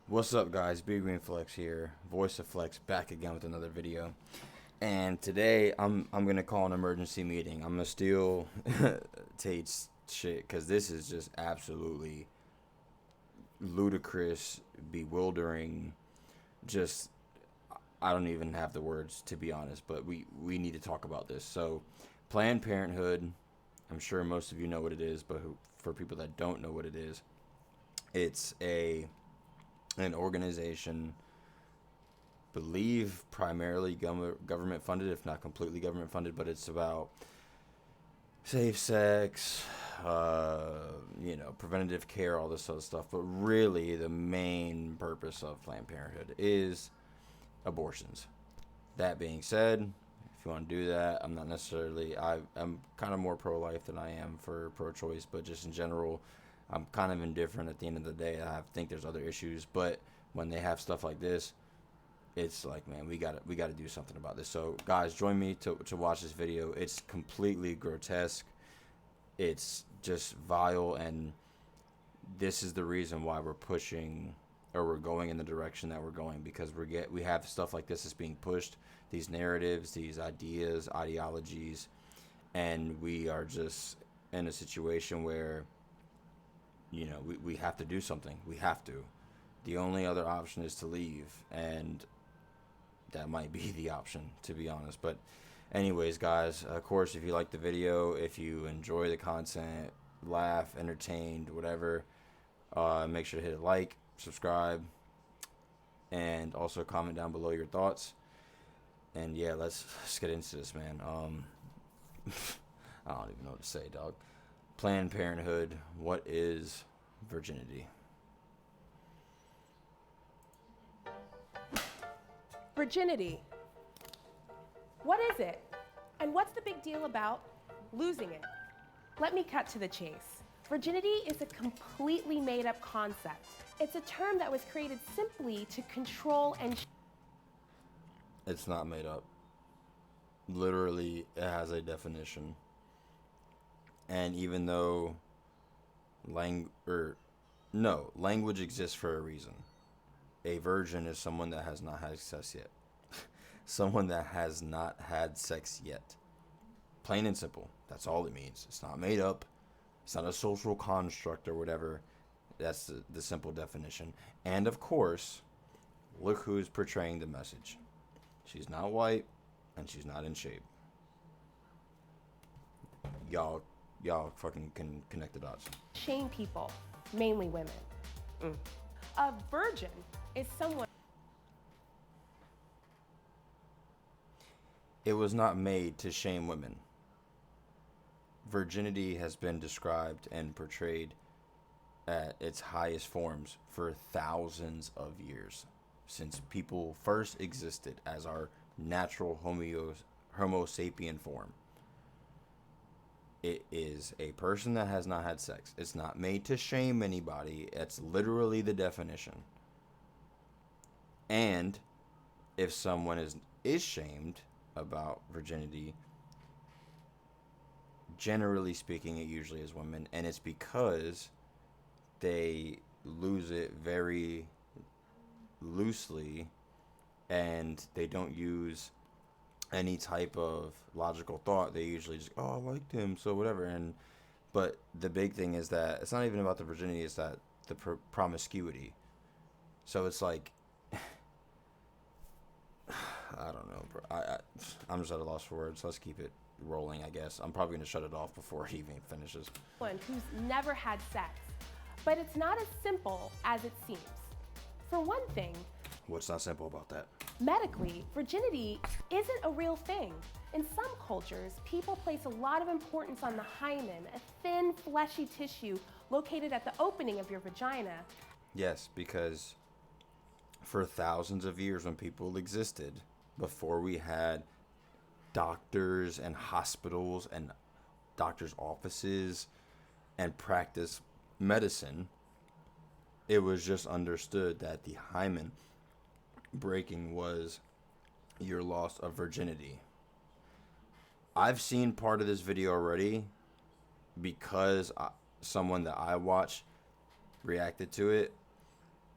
What's up, guys? Big Green Flex here, voice of Flex, back again with another video. And today I'm gonna call an emergency meeting. I'm gonna steal Tate's shit because this is just absolutely ludicrous, bewildering. Just I don't even have the words, to be honest. But we need to talk about this. So, Planned Parenthood. I'm sure most of you know what it is, but for people that don't know what it is, it's an organization, believe primarily government funded, if not completely government funded, but it's about safe sex, preventative care, all this other stuff. But really, the main purpose of Planned Parenthood is abortions. That being said, if you want to do that, I'm not necessarily, I'm kind of more pro-life than I am for pro-choice, but just in general, I'm kind of indifferent at the end of the day. I think there's other issues, but when they have stuff like this, it's like, man, we gotta do something about this. So, guys, join me to watch this video. It's completely grotesque. It's just vile, and this is the reason why we're pushing, or we're going in the direction that we're going, because we have stuff like this that's being pushed, these narratives, these ideas, ideologies, and we are just in a situation where we have to do something. We have to. The only other option is to leave, and that might be the option, to be honest. But anyways, guys, of course, if you like the video, if you enjoy the content, laugh, entertained, whatever, make sure to hit a like, subscribe, and also comment down below your thoughts. And yeah, let's get into this, man. I don't even know what to say, dog. Planned Parenthood, what is virginity? Virginity. What is it? And what's the big deal about losing it? Let me cut to the chase. Virginity is a completely made-up concept. It's a term that was created simply to control and... It's not made up. Literally, it has a definition. And even though language exists for a reason. A virgin is someone that has not had sex yet. Someone that has not had sex yet. Plain and simple. That's all it means. It's not made up. It's not a social construct or whatever. That's the simple definition. And of course, look who's portraying the message. She's not white, and she's not in shape. Y'all fucking can connect the dots. shame people, mainly women. A virgin is someone... It was not made to shame women. Virginity has been described and portrayed at its highest forms for thousands of years, since people first existed as our natural Homo sapien form. It is a person that has not had sex. It's not made to shame anybody. It's literally the definition. And if someone is shamed about virginity, generally speaking, it usually is women, and it's because they lose it very loosely, and they don't use any type of logical thought. They usually just, oh, I liked him, so whatever. But the big thing is that it's not even about the virginity, it's that the promiscuity. So it's like, I don't know, bro. I'm just at a loss for words. Let's keep it rolling, I guess. I'm probably gonna shut it off before he even finishes. who's never had sex. But it's not as simple as it seems. For one thing, What's not simple about that? medically, virginity isn't a real thing. In some cultures, people place a lot of importance on the hymen, a thin, fleshy tissue located at the opening of your vagina. Yes, because for thousands of years, when people existed, before we had doctors and hospitals and doctors' offices and practice medicine, it was just understood that the hymen breaking was your loss of virginity. I've seen part of this video already because someone that I watch reacted to it,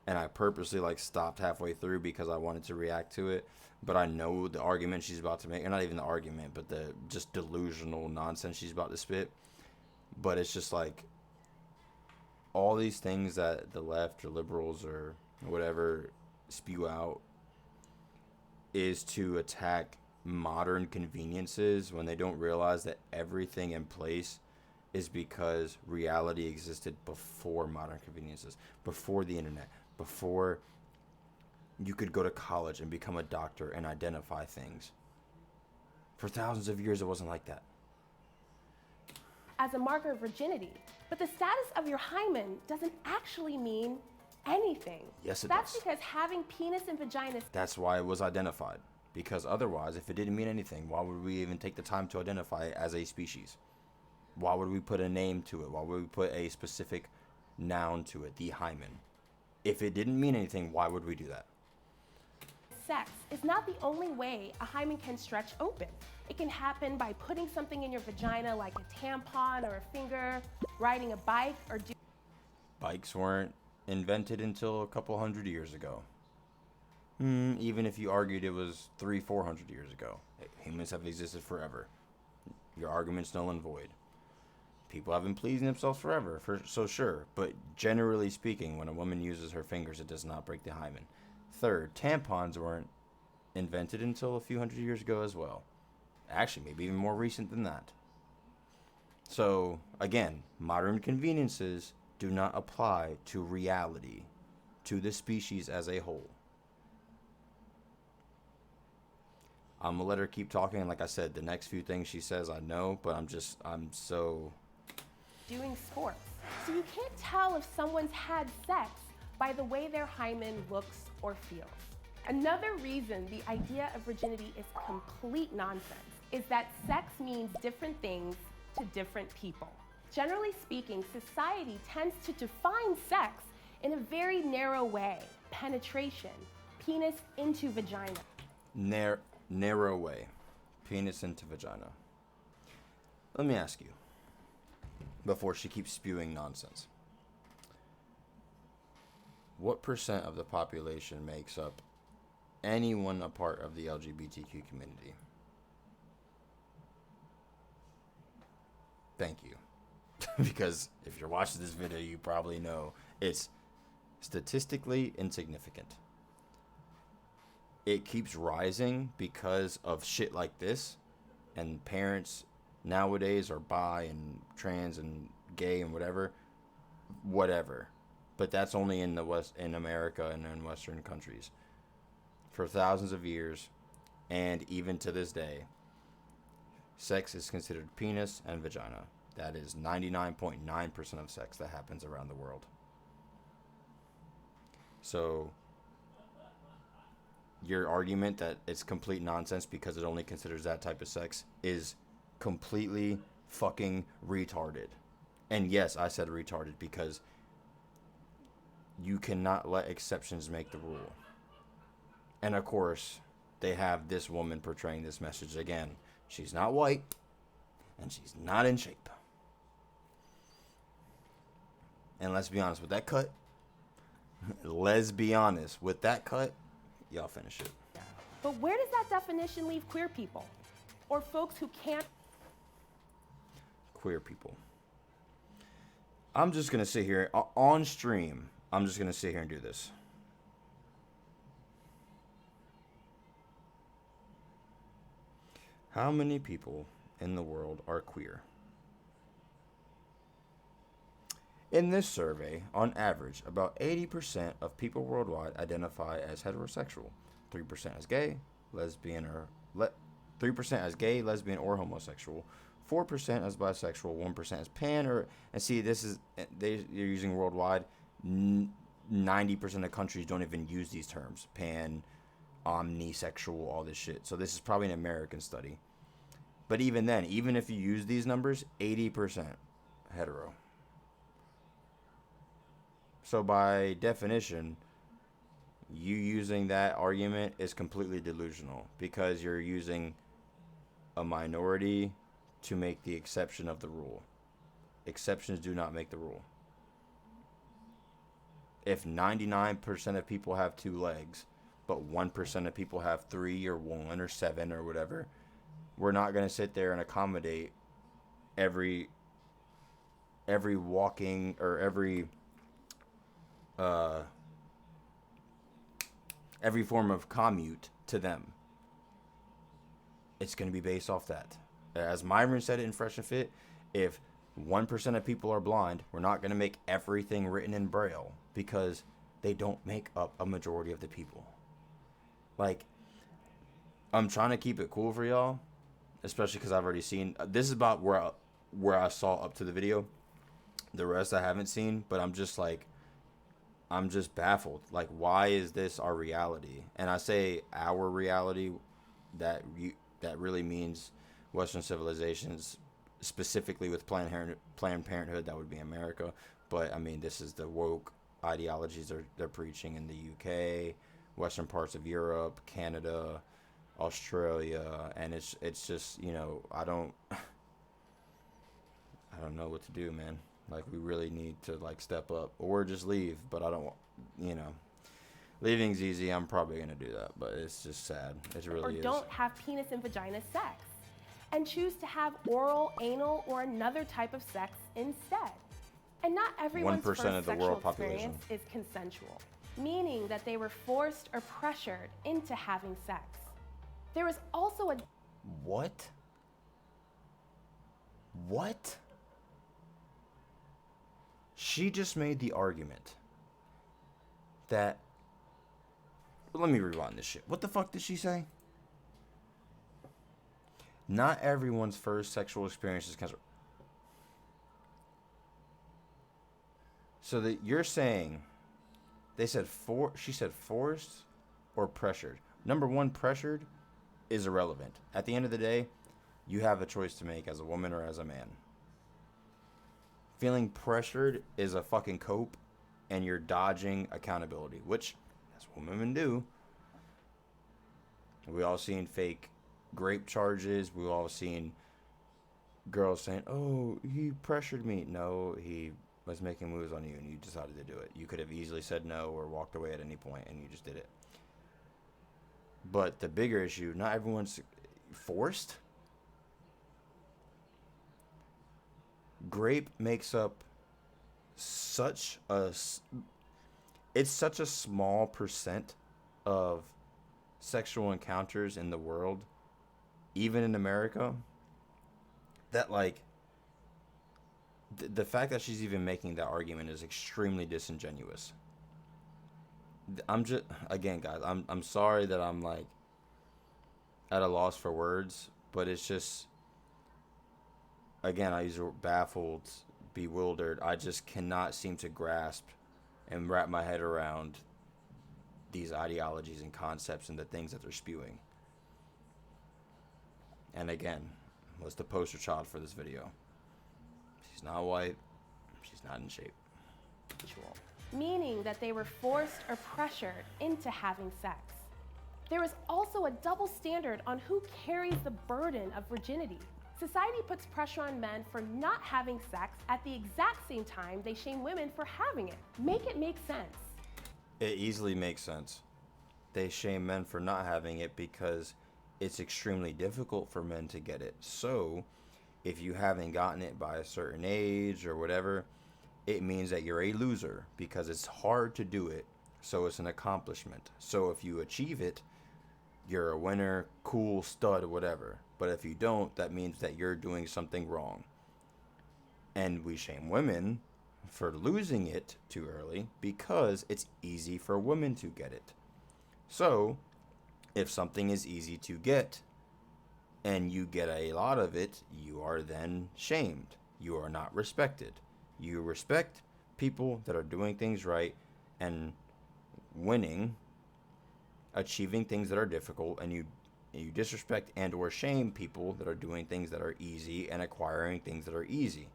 and I purposely like stopped halfway through because I wanted to react to it. But I know the argument she's about to make, or not even the argument, but the just delusional nonsense she's about to spit. But it's just like all these things that the left or liberals or whatever spew out is to attack modern conveniences when they don't realize that everything in place is because reality existed before modern conveniences, before the internet, before you could go to college and become a doctor and identify things. For thousands of years, it wasn't like that. As a marker of virginity. But the status of your hymen doesn't actually mean anything. Yes, it That's does. because having penis and vagina. That's why it was identified. Because otherwise, if it didn't mean anything, why would we even take the time to identify it as a species? Why would we put a name to it? Why would we put a specific noun to it, the hymen? If it didn't mean anything, why would we do that? Sex is not the only way a hymen can stretch open. It can happen by putting something in your vagina like a tampon or a finger, riding a bike, or Bikes weren't invented until a couple hundred years ago. Even if you argued it was 400 years ago. Humans have existed forever. Your argument's null and void. People have been pleasing themselves forever, so sure. But generally speaking, when a woman uses her fingers, it does not break the hymen. Third, tampons weren't invented until a few hundred years ago as well. Actually, maybe even more recent than that. So, again, modern conveniences do not apply to reality, to the species as a whole. I'm gonna let her keep talking. And like I said, the next few things she says I know, but I'm so... doing sports. So you can't tell if someone's had sex by the way their hymen looks or feels. Another reason the idea of virginity is complete nonsense is that sex means different things to different people. Generally speaking, society tends to define sex in a very narrow way. Penetration, penis into vagina. Narrow way. Penis into vagina. Let me ask you, before she keeps spewing nonsense, what percent of the population makes up anyone a part of the LGBTQ community? Thank you. Because if you're watching this video, you probably know it's statistically insignificant. It keeps rising because of shit like this, and parents nowadays are bi and trans and gay and whatever. But that's only in the West, in America and in Western countries. For thousands of years, and even to this day, sex is considered penis and vagina. That is 99.9% of sex that happens around the world. So, your argument that it's complete nonsense because it only considers that type of sex is completely fucking retarded. And yes, I said retarded because you cannot let exceptions make the rule. And of course, they have this woman portraying this message again. She's not white, and she's not in shape. And let's be honest with that cut. Y'all finish it. But where does that definition leave queer people? Or folks who can't? Queer people. I'm just going to sit here on stream. I'm just going to sit here and do this. How many people in the world are queer? In this survey, on average, about 80% of people worldwide identify as heterosexual, 3% as gay, lesbian, or 3% as gay, lesbian, or homosexual, 4% as bisexual, 1% as pan, and see, this is they're using worldwide. 90% of countries don't even use these terms: pan, omnisexual, all this shit. So this is probably an American study. But even then, even if you use these numbers, 80% hetero. So by definition, you using that argument is completely delusional because you're using a minority to make the exception of the rule. Exceptions do not make the rule. if 99% of people have 2 legs, but 1% of people have 3 or 1 or 7 or whatever, we're not going to sit there and accommodate every walking or every form of commute to them. It's going to be based off that. As Myron said it in Fresh and Fit, if 1% of people are blind, we're not going to make everything written in Braille because they don't make up a majority of the people. Like, I'm trying to keep it cool for y'all, especially because I've already seen. This is about where I saw up to the video. The rest I haven't seen, but I'm just baffled. Like, why is this our reality? And I say our reality, that really means Western civilizations, specifically with Planned Parenthood. That would be America. But I mean, this is the woke ideologies they're preaching in the UK, Western parts of Europe, Canada, Australia, and it's just, you know, I don't know what to do, man. Like, we really need to, like, step up or just leave. But I don't, you know, leaving's easy. I'm probably gonna do that, but it's just sad. It really is. Or don't have penis and vagina sex, and choose to have oral, anal, or another type of sex instead. And not everyone's 1% first of the sexual world population experience is consensual, meaning that they were forced or pressured into having sex. There is also a What? She just made the argument that. Let me rewind this shit. What the fuck did she say? Not everyone's first sexual experience is consensual. So that you're saying, she said forced or pressured. Number one, pressured is irrelevant. At the end of the day, you have a choice to make as a woman or as a man. Feeling pressured is a fucking cope, and you're dodging accountability, which, that's what women do. We all seen fake rape charges. We all seen girls saying, "Oh, he pressured me." No, he was making moves on you, and you decided to do it. You could have easily said no or walked away at any point, and you just did it. But the bigger issue, not everyone's forced. Grape makes up such a small percent of sexual encounters in the world, even in America, that, like, the fact that she's even making that argument is extremely disingenuous. I'm just, again, guys, I'm sorry that I'm, like, at a loss for words, but it's just, again, I use the word baffled, bewildered. I just cannot seem to grasp and wrap my head around these ideologies and concepts and the things that they're spewing. And again, what's the poster child for this video? She's not white. She's not in shape. Meaning that they were forced or pressured into having sex. There is also a double standard on who carries the burden of virginity. Society puts pressure on men for not having sex at the exact same time they shame women for having it. Make it make sense. It easily makes sense. They shame men for not having it because it's extremely difficult for men to get it. So, if you haven't gotten it by a certain age or whatever, it means that you're a loser because it's hard to do it. So it's an accomplishment. So if you achieve it, you're a winner, cool, stud, whatever. But if you don't, that means that you're doing something wrong. And we shame women for losing it too early because it's easy for women to get it. So, if something is easy to get and you get a lot of it, you are then shamed. You are not respected. You respect people that are doing things right and winning, achieving things that are difficult, and you disrespect and or shame people that are doing things that are easy and acquiring things that are easy.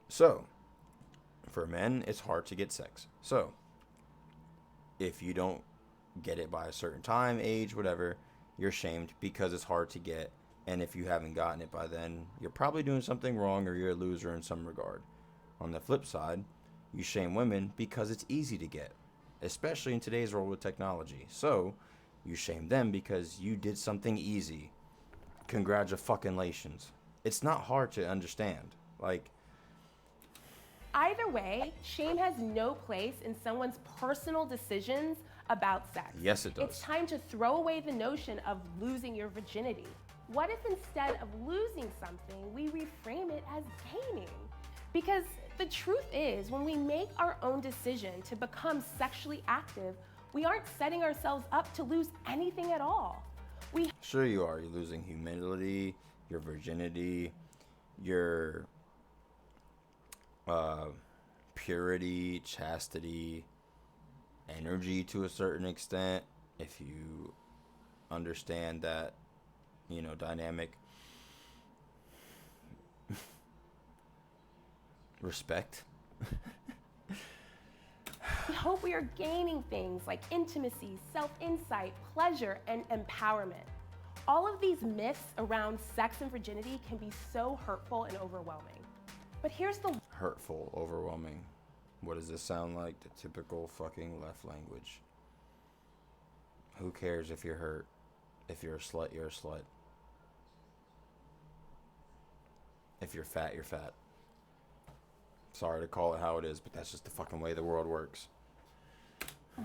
So, for men, it's hard to get sex. So, if you don't get it by a certain time, age, whatever, you're shamed because it's hard to get. And if you haven't gotten it by then, you're probably doing something wrong or you're a loser in some regard. On the flip side, You shame women because it's easy to get, especially in today's world with technology. So, you shame them because you did something easy. Congratulations. It's not hard to understand. Like, Either way, shame has no place in someone's personal decisions about sex. yes, it does. It's time to throw away the notion of losing your virginity. What if instead of losing something, we reframe it as gaining? Because the truth is, when we make our own decision to become sexually active, we aren't setting ourselves up to lose anything at all. Sure you are. You're losing humility, your virginity, your purity, chastity, energy to a certain extent, if you understand that, dynamic. Respect. We hope we are gaining things like intimacy, self-insight, pleasure, and empowerment. All of these myths around sex and virginity can be so hurtful and overwhelming. But here's the Hurtful, overwhelming. What does this sound like? The typical fucking left language. Who cares if you're hurt? If you're a slut, you're a slut. If you're fat, you're fat. Sorry to call it how it is, but that's just the fucking way the world works.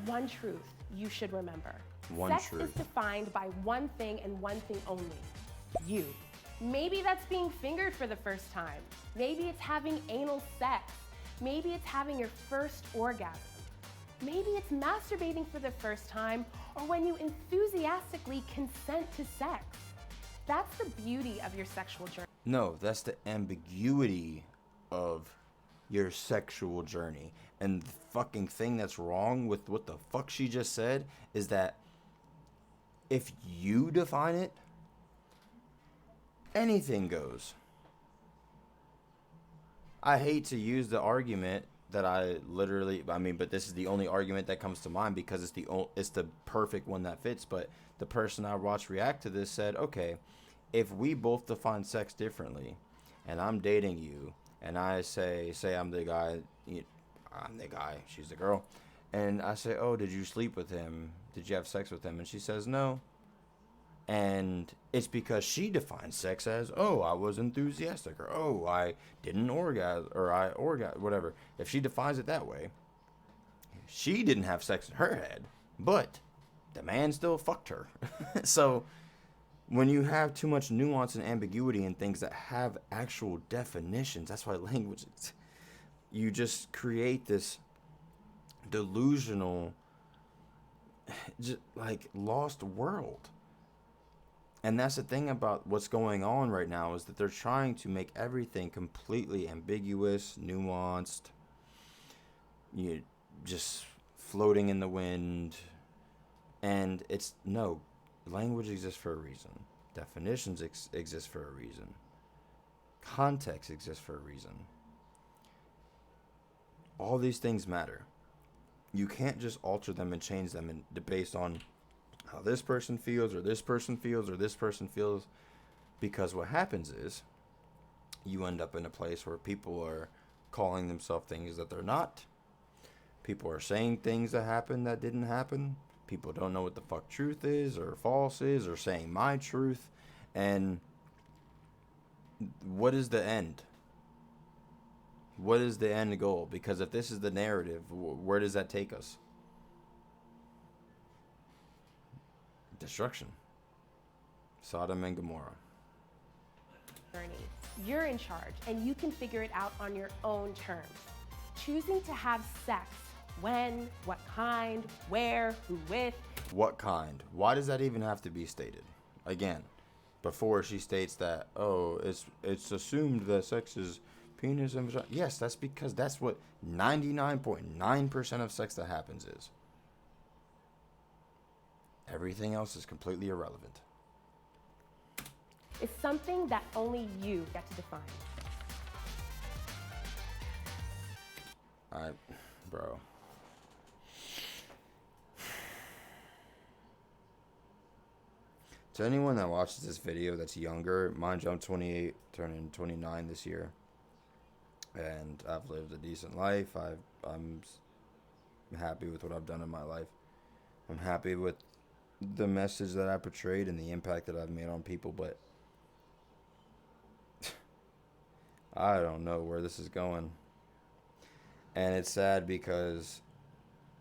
one truth you should remember. One Sex truth. is defined by one thing and one thing only: you. Maybe that's being fingered for the first time. Maybe it's having anal sex. Maybe it's having your first orgasm. Maybe it's masturbating for the first time, or when you enthusiastically consent to sex. That's the beauty of your sexual journey. No, that's the ambiguity of your sexual journey. And the fucking thing that's wrong with what the fuck she just said is that if you define it, anything goes. I hate to use the argument that but this is the only argument that comes to mind because it's the perfect one that fits. But the person I watched react to this said, okay, if we both define sex differently, and I'm dating you, and I say I'm the guy, she's the girl, and I say, oh, did you sleep with him? Did you have sex with him? And she says no. And it's because she defines sex as, oh, I was enthusiastic, or oh, I didn't orgasm, or I orgasm, whatever. If she defines it that way, she didn't have sex in her head, but the man still fucked her. So when you have too much nuance and ambiguity in things that have actual definitions, that's why language is, you just create this delusional, lost world. And that's the thing about what's going on right now, is that they're trying to make everything completely ambiguous, nuanced, just floating in the wind. And language exists for a reason. Definitions exist for a reason. Context exists for a reason. All these things matter. You can't just alter them and change them based on how this person feels, or this person feels, or this person feels. Because what happens is you end up in a place where people are calling themselves things that they're not. People are saying things that happened that didn't happen. People don't know what the fuck truth is or false is, or saying my truth. And what is the end? What is the end goal? Because if this is the narrative, where does that take us? Destruction. Sodom and Gomorrah. You're in charge, and you can figure it out on your own terms. Choosing to have sex, when, what kind, where, who with. What kind? Why does that even have to be stated? Again, before she states that, oh, it's assumed that sex is penis and vagina. Yes, that's because that's what 99.9% of sex that happens is. Everything else is completely irrelevant. It's something that only you get to define. Bro. To anyone that watches this video that's younger, mind you, I'm 28, turning 29 this year. and I've lived a decent life. I'm happy with what I've done in my life. I'm happy with the message that I portrayed and the impact that I've made on people, but I don't know where this is going. And it's sad because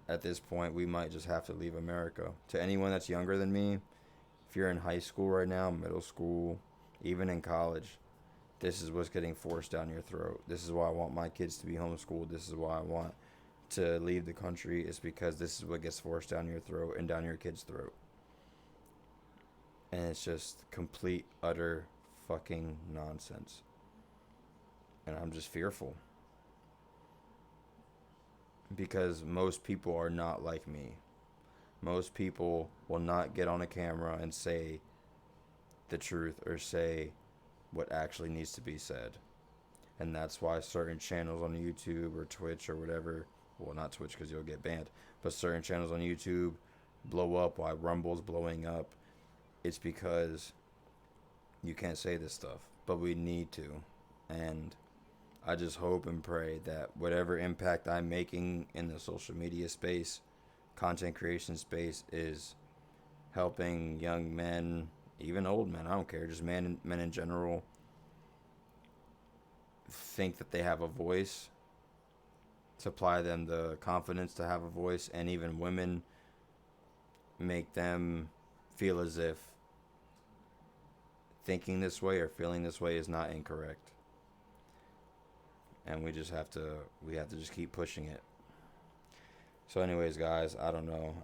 at this point we might just have to leave America. To anyone that's younger than me, if you're in high school right now, middle school, even in college, this is what's getting forced down your throat. This is why I want my kids to be homeschooled. This is why I want to leave the country, is because this is what gets forced down your throat and down your kid's throat. And it's just complete, utter fucking nonsense. And I'm just fearful. Because most people are not like me. Most people will not get on a camera and say the truth or say what actually needs to be said. And that's why certain channels on YouTube or Twitch or whatever, well, not Twitch because you'll get banned, but certain channels on YouTube blow up, why Rumble's blowing up. It's because you can't say this stuff, but we need to. And I just hope and pray that whatever impact I'm making in the social media space, content creation space, is helping young men, even old men, I don't care, just men in general, think that they have a voice, supply them the confidence to have a voice, and even women, make them feel as if thinking this way or feeling this way is not incorrect. And we have to just keep pushing it. So anyways, guys, I don't know.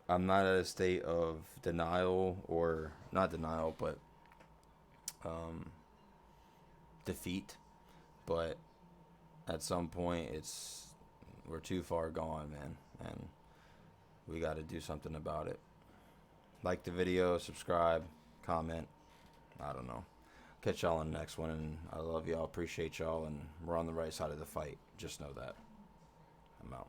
I'm not at a state of denial, or not denial, but defeat. But at some point, we're too far gone, man, and we got to do something about it. Like the video, subscribe, comment. I don't know. Catch y'all on the next one, and I love y'all, appreciate y'all, and we're on the right side of the fight. Just know that. I'm out.